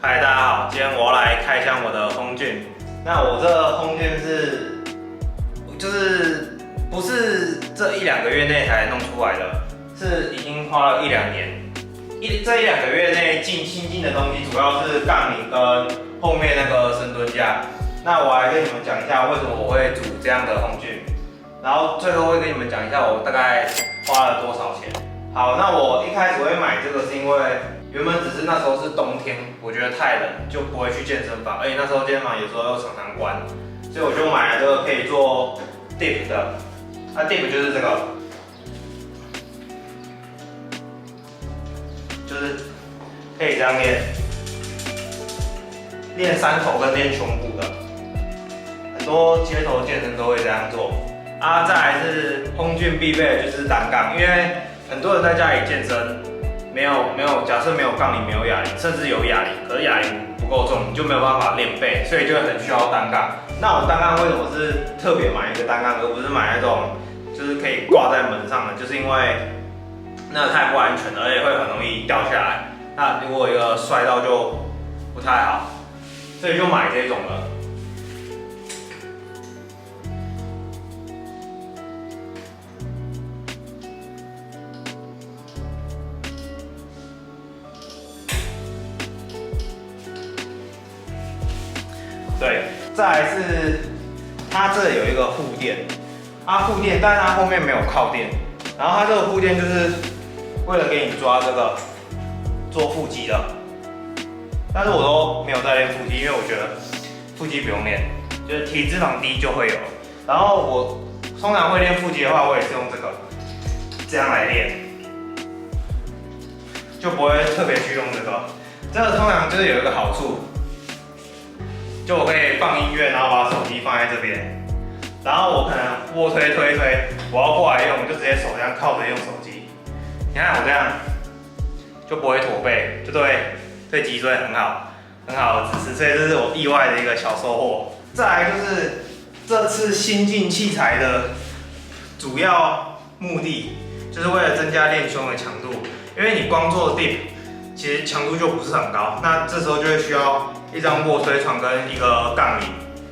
嗨，大家好，今天我要来开箱我的轰俊。那我这个轰俊就是不是这1-2个月内才弄出来的，是已经花了1-2年。这1-2个月内新进的东西，主要是杠铃跟后面那个深蹲架。那我来跟你们讲一下为什么我会组这样的轰俊，然后最后会跟你们讲一下我大概花了多少钱。好，那我一开始会买这个是因为原本只是那时候是冬天，我觉得太冷就不会去健身房，而且那时候健身房有时候又常常关，所以我就买了这个可以做 dip 的。那 dip 就是这个，就是可以这样练三头跟练胸部的，很多街头健身都会这样做。再来是轰俊必备的就是单杠，因为很多人在家里健身。假设没有杠铃，没有哑铃，甚至有哑铃，可是哑铃不够重，你就没有办法练背，所以就很需要单杠。那我单杠为什么是特别买一个单杠，而不是买那种就是可以挂在门上的？就是因为那个太不安全了，而且会很容易掉下来。那如果一个摔到就不太好，所以就买这种的。对，再来是它这有一个护垫，护垫，但是它后面没有靠垫，然后它这个护垫就是为了给你抓这个做腹肌的，但是我都没有在练腹肌，因为我觉得腹肌不用练，就是体脂肪低就会有。然后我通常会练腹肌的话，我也是用这样来练，就不会特别去用这个。这个通常就是有一个好处。就我可以放音乐，然后把手机放在这边，然后我可能卧推，我要过来用，我就直接手这样靠着用手机。你看我这样就不会驼背，就对脊椎很好的姿势，所以这是我意外的一个小收获。再来就是这次新进器材的主要目的，就是为了增加练胸的强度，因为你光做 dip， 其实强度就不是很高，那这时候就会需要一张卧推床跟一个杠铃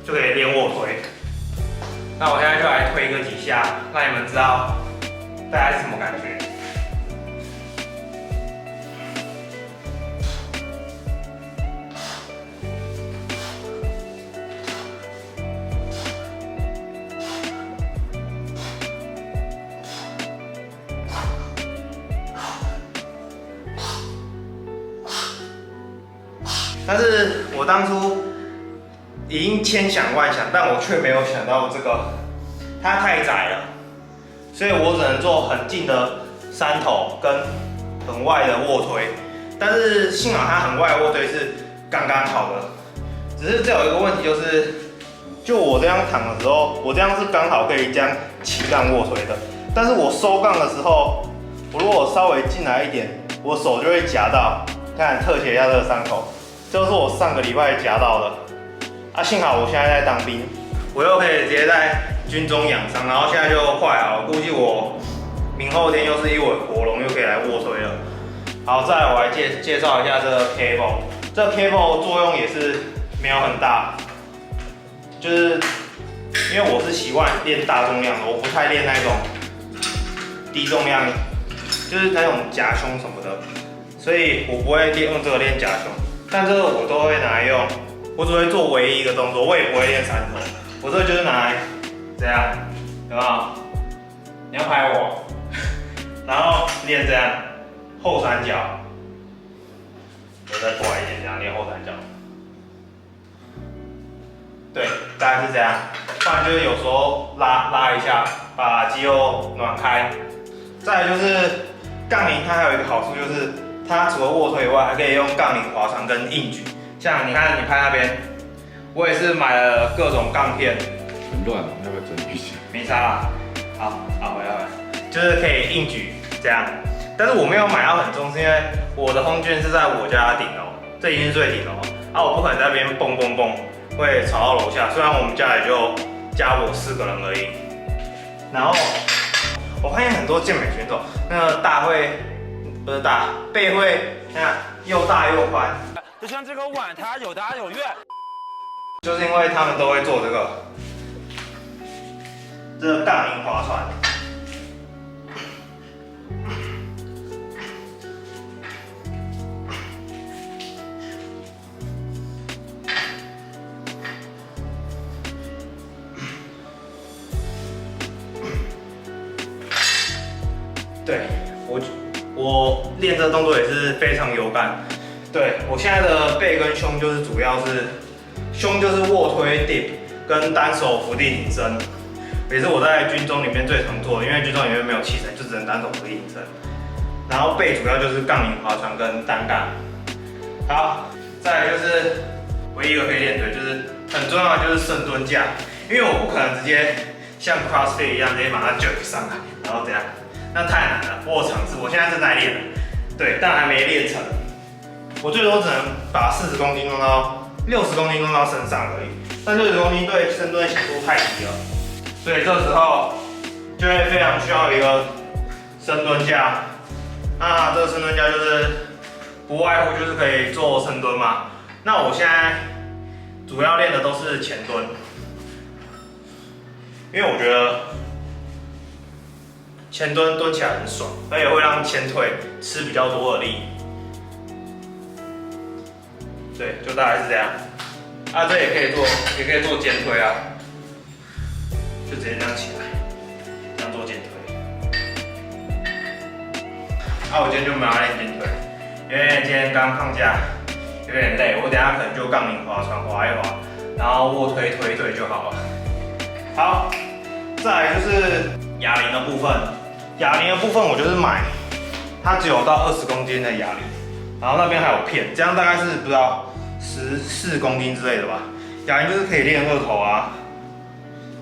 就可以练卧推。那我现在就来推个几下，让你们知道大概是什么感觉。但是我当初已经千想万想，但我却没有想到这个，它太窄了，所以我只能做很近的三头跟很外的卧推。但是幸好它很外的卧推是刚刚好的，只是这有一个问题就是，就我这样躺的时候，我这样是刚好可以这样起杠卧推的，但是我收杠的时候，我如果稍微进来一点，我手就会夹到。看特写一下这个伤口。这就是我上个礼拜夹到的，幸好我现在在当兵，我又可以直接在军中养伤，然后现在就快好了，估计我明后天又是一尾活龙，又可以来卧推了。好，再来我来介绍一下这个 cable， 这个 cable 作用也是没有很大，就是因为我是习惯练大重量的，我不太练那种低重量，就是那种夹胸什么的，所以我不会用这个练夹胸。但这个我都会拿来用，我只会做唯一一个动作，我也不会练三头。我这个就是拿来这样，有没有？你要拍我，然后练这样后三角，我再过来一点，这样练后三角。对，大概是这样。不然就是有时候拉一下，把肌肉暖开。再来就是杠铃，它还有一个好处就是。它除了卧推以外，还可以用杠铃划船跟硬举。像你看，你拍那边，我也是买了各种杠片。很乱，要不要整理一下？没差啦。好，回来，就是可以硬举这样。但是我没有买到很重，是因为我的轰俊是在我家顶楼，这已经是最顶楼。我不可能在那边蹦，会吵到楼下。虽然我们家也就加我4个人而已。然后我发现很多健美选手，那个大会。不是大，背会看又大又宽，就像这个碗，它有大有圆。就是因为他们都会做这个杠铃划船。对我练这个动作也是非常有感。对我现在的背跟胸就是主要是胸就是卧推 dip 跟单手伏地挺身，也是我在军中里面最常做的，因为军中里面没有器材，就只能单手伏地挺身。然后背主要就是杠铃划船跟单杠。好，再来就是唯一一个可以练腿，就是很重要的就是深蹲架，因为我不可能直接像 CrossFit 一样直接把它举上来，然后这样。那太难了，我有尝试，我现在正在练，对，但还没练成。我最多只能把40公斤弄到60公斤弄到身上而已，但60公斤对深蹲强度太低了，所以这时候就会非常需要一个深蹲架。那这个深蹲架就是不外乎就是可以做深蹲嘛。那我现在主要练的都是前蹲，因为我觉得前蹲蹲起来很爽，而且会让前腿吃比较多的力。对，就大概是这样。啊，这也可以做肩推啊，就直接这样起来，这样做肩推。啊，我今天就没有练肩推，因为今天刚放假，有点累。我等一下可能就杠铃划船划一划，然后卧推推就好了。好，再来就是哑铃的部分。哑铃的部分我就是买，它只有到20公斤的哑铃，然后那边还有片，这样大概是不知道14公斤之类的吧。哑铃就是可以练二头啊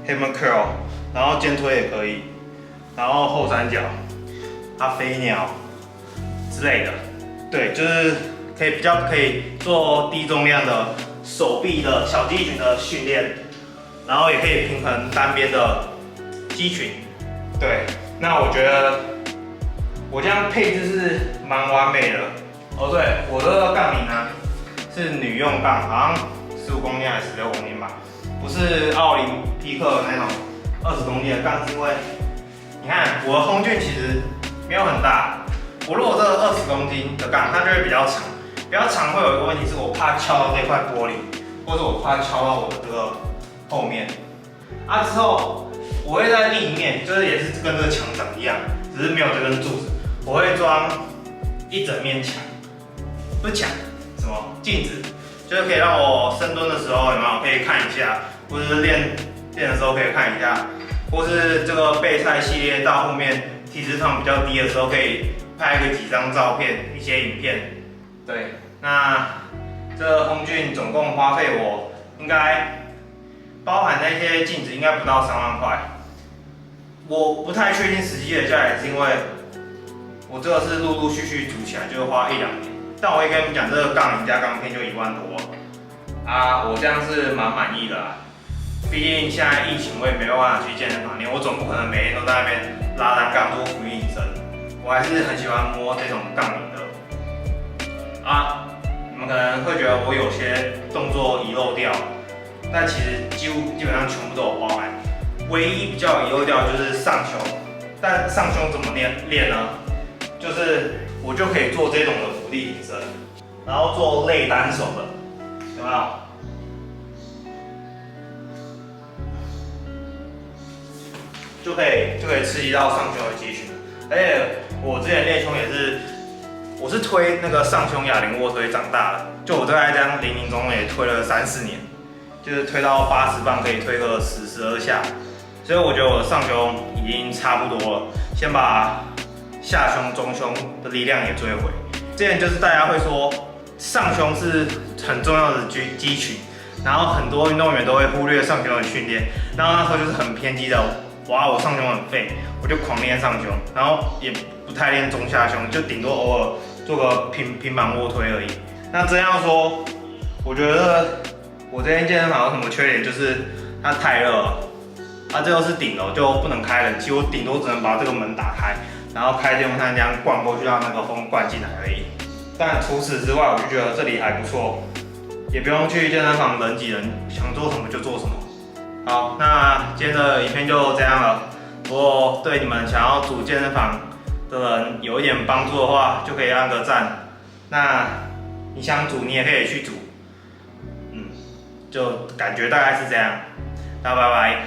，hammer curl， 然后肩推也可以，然后后三角、飞鸟之类的。对，就是比较可以做低重量的手臂的小肌群的训练，然后也可以平衡单边的肌群。对。那我觉得我这样配置是蛮完美的哦。对，我的杠铃呢是女用杠，好像15公斤还是16公斤吧，不是奥林匹克那种20公斤的杠，是因为你看我的红距其实没有很大，我如果这个20公斤的杠，它就会比较长，比较长会有一个问题是我怕敲到这块玻璃，或者我怕敲到我的这个后面啊之后。我会在另一面，就是也是跟这个墙长一样，只是没有这根柱子。我会装一整面墙，不是墙，什么镜子，就是可以让我深蹲的时候有没有可以看一下，或者是练的时候可以看一下，或是这个备赛系列到后面体脂肪比较低的时候，可以拍个几张照片、一些影片。对，那这红俊总共花费我应该包含那些镜子应该不到3万块。我不太确定实际的价钱，是因为我这个是陆陆续续组起来，就会花1-2年。但我会跟你们讲，这个杠铃加钢片就1万多啊，我这样是蛮满意的啦。毕竟现在疫情，我也没办法去健身房练，我总不可能每天都在那边拉单杠做俯卧撑。我还是很喜欢摸这种杠铃的啊。你们可能会觉得我有些动作遗漏掉，但其实基本上全部都有包含。唯一比较遗漏掉就是上胸，但上胸怎么练呢？就是我就可以做这种的伏地挺身，然后做类单手的，有没有？就可以刺激到上胸的肌群。而且我之前练胸也是，我是推那个上胸哑铃卧推长大的，就我大概这样零零总总也推了3-4年，就是推到80磅可以推个10-12下。所以我觉得我的上胸已经差不多了，先把下胸、中胸的力量也追回。之前就是大家会说上胸是很重要的肌群，然后很多运动员都会忽略上胸的训练，然后那时候就是很偏激的，哇，我上胸很废，我就狂练上胸，然后也不太练中下胸，就顶多偶尔做个平板卧推而已。那这样说，我觉得我这间健身房有什么缺点，就是它太热了。这又是顶楼，就不能开冷气，我顶多只能把这个门打开，然后开电风扇这样灌过去，让那个风灌进来而已。但除此之外，我就觉得这里还不错，也不用去健身房人挤人，想做什么就做什么。好，那今天的影片就这样了。如果对你们想要组健身房的人有一点帮助的话，就可以按个赞。那你想组，你也可以去组。就感觉大概是这样。那拜拜。